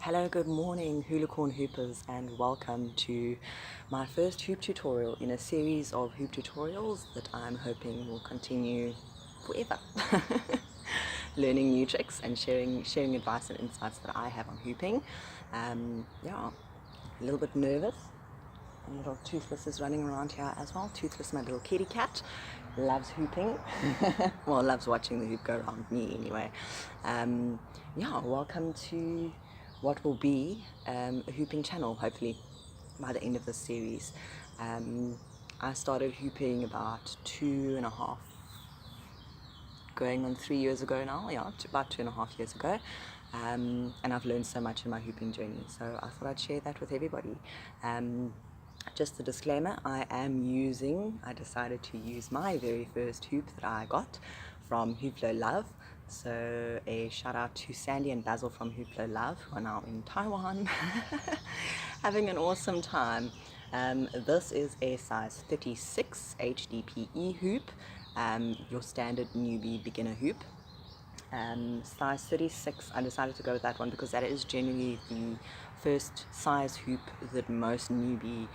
Hello, good morning, Hulacorn Hoopers, and welcome to my first hoop tutorial in a series of hoop tutorials that I'm hoping will continue forever. Learning new tricks and sharing advice and insights that I have on hooping. Yeah, a little bit nervous. A little Toothless is running around here as well. Toothless, my little kitty cat, loves hooping. Well, loves watching the hoop go around me anyway. Yeah, welcome to what will be a hooping channel, hopefully, by the end of this series. I started hooping about 2.5, going on 3 years ago now, yeah, about 2.5 years ago. And I've learned so much in my hooping journey, so I thought I'd share that with everybody. Just a disclaimer, I decided to use my very first hoop that I got from Hooplo Love. So a shout out to Sandy and Basil from Hooplo Love, who are now in Taiwan, having an awesome time. This is a size 36 HDPE hoop, your standard newbie beginner hoop. Size 36, I decided to go with that one because that is generally the first size hoop that most newbie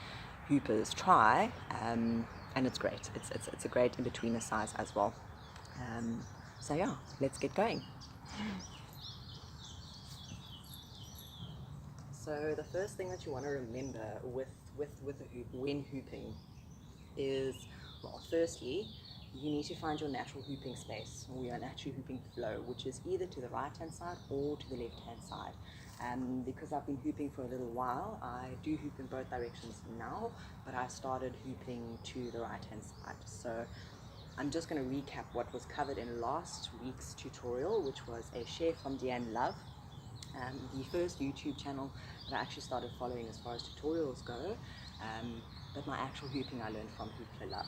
hoopers try, and it's great. It's a great in-betweener size as well. So yeah, let's get going. So the first thing that you want to remember with a hoop when hooping is, well, firstly, you need to find your natural hooping space, or your natural hooping flow, which is either to the right hand side or to the left hand side. Because I've been hooping for a little while, I do hoop in both directions now, but I started hooping to the right hand side. So I'm just going to recap what was covered in last week's tutorial, which was a share from Deanne Love, the first YouTube channel that I actually started following as far as tutorials go. But my actual hooping I learned from Hooplo Love.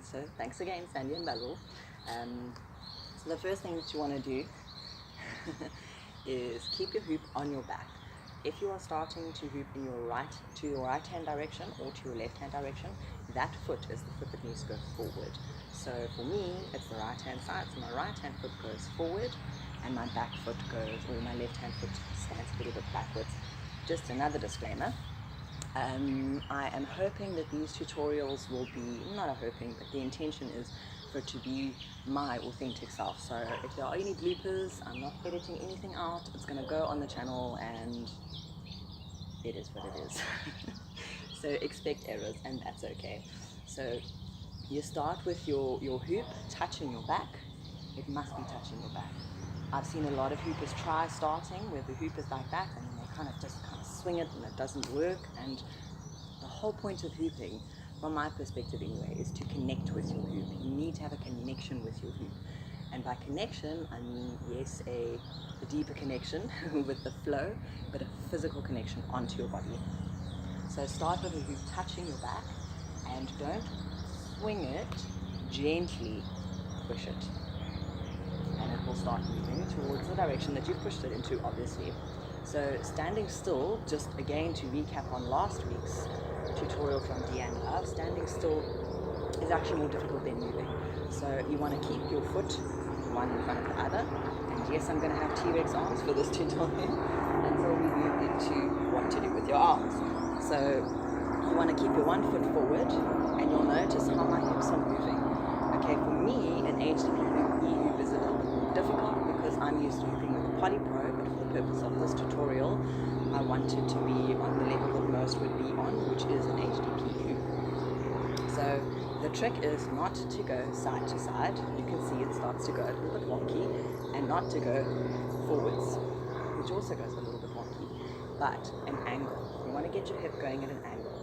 So thanks again, Sandy and Basil. So the first thing that you want to do is keep your hoop on your back. If you are starting to hoop in your right hand direction or to your left hand direction, that foot is the foot that needs to go forward. So for me, it's the right hand side, so my right hand foot goes forward and my back foot goes, or my left hand foot stands a little bit backwards. Just another disclaimer. I am hoping that these tutorials will be, not hoping, but the intention is for it to be my authentic self. So if there are any bloopers, I'm not editing anything out. It's going to go on the channel and it is what it is. So expect errors, and that's okay. So you start with your hoop touching your back. It must be touching your back. I've seen a lot of hoopers try starting where the hoop is like that, and then they kind of swing it and it doesn't work. And the whole point of hooping, from my perspective anyway, is to connect with your hoop. You need to have a connection with your hoop. And by connection, I mean, yes, a deeper connection with the flow, but a physical connection onto your body. So start with a hoop touching your back, and don't swing it, gently push it. And it will start moving towards the direction that you've pushed it into, obviously. So standing still, just again to recap on last week's tutorial from Deanne Love, standing still is actually more difficult than moving. So you want to keep your foot one in front of the other. And yes, I'm going to have T-Rex arms for this tutorial until we move into what to do with your arms. So you want to keep your one foot forward, and you'll notice how my hips are moving. Okay, for me, an HDPE hoop is a little bit more difficult because I'm used to hooping with a Poly Pro, but for the purpose of this tutorial, I wanted to be on the level that most would be on, which is an HDPE hoop. So the trick is not to go side to side. You can see it starts to go a little bit wonky, and not to go forwards, which also goes a little bit wonky, but an angle. You want to get your hip going at an angle,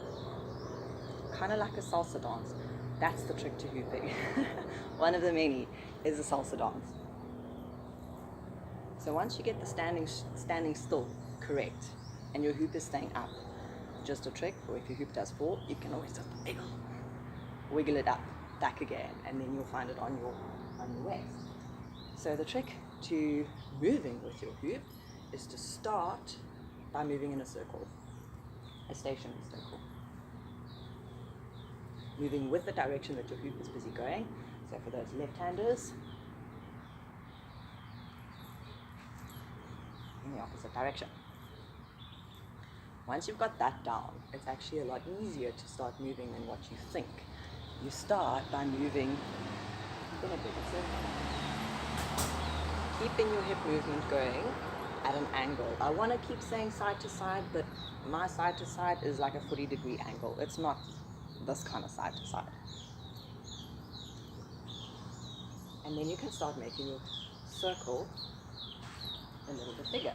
kind of like a salsa dance. That's the trick to hooping. One of the many is a salsa dance. So once you get the standing still correct, and your hoop is staying up, just a trick, or if your hoop does fall, you can always just wiggle it up, back again, and then you'll find it on your waist. So the trick to moving with your hoop is to start by moving in a circle, a stationary circle. Moving with the direction that your hoop is busy going. So for those left-handers, in the opposite direction. Once you've got that down, it's actually a lot easier to start moving than what you think. You start by moving in a bigger circle, keeping your hip movement going at an angle. I want to keep saying side to side, but my side to side is like a 40-degree angle. It's not this kind of side to side. And then you can start making your circle a little bit bigger.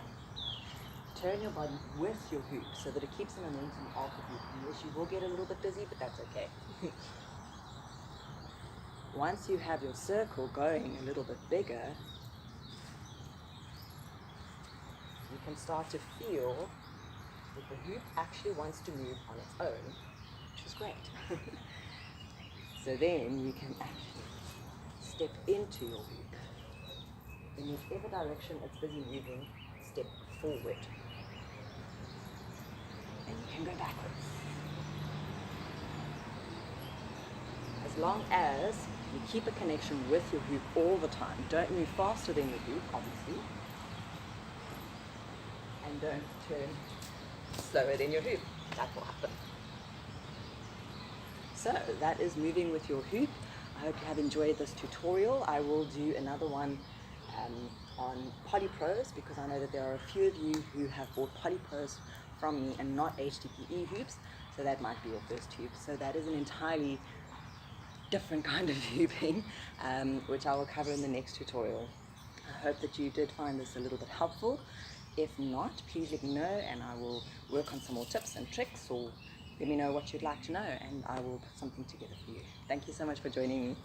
Turn your body with your hoop so that it keeps the momentum of the hoop. Yes, you will get a little bit dizzy, but that's okay. Once you have your circle going a little bit bigger, you can start to feel that the hoop actually wants to move on its own, which is great. So then you can actually step into your hoop. In whichever direction it's busy moving, step forward. And you can go backwards. As long as you keep a connection with your hoop all the time. Don't move faster than your hoop, obviously. And don't turn slower than your hoop. That will happen. So that is moving with your hoop. I hope you have enjoyed this tutorial. I will do another one on polypros, because I know that there are a few of you who have bought polypros from me and not HDPE hoops, so that might be your first hoop. So that is an entirely different kind of hooping, which I will cover in the next tutorial. I hope that you did find this a little bit helpful. If not, please let me know and I will work on some more tips and tricks, or let me know what you'd like to know and I will put something together for you. Thank you so much for joining me.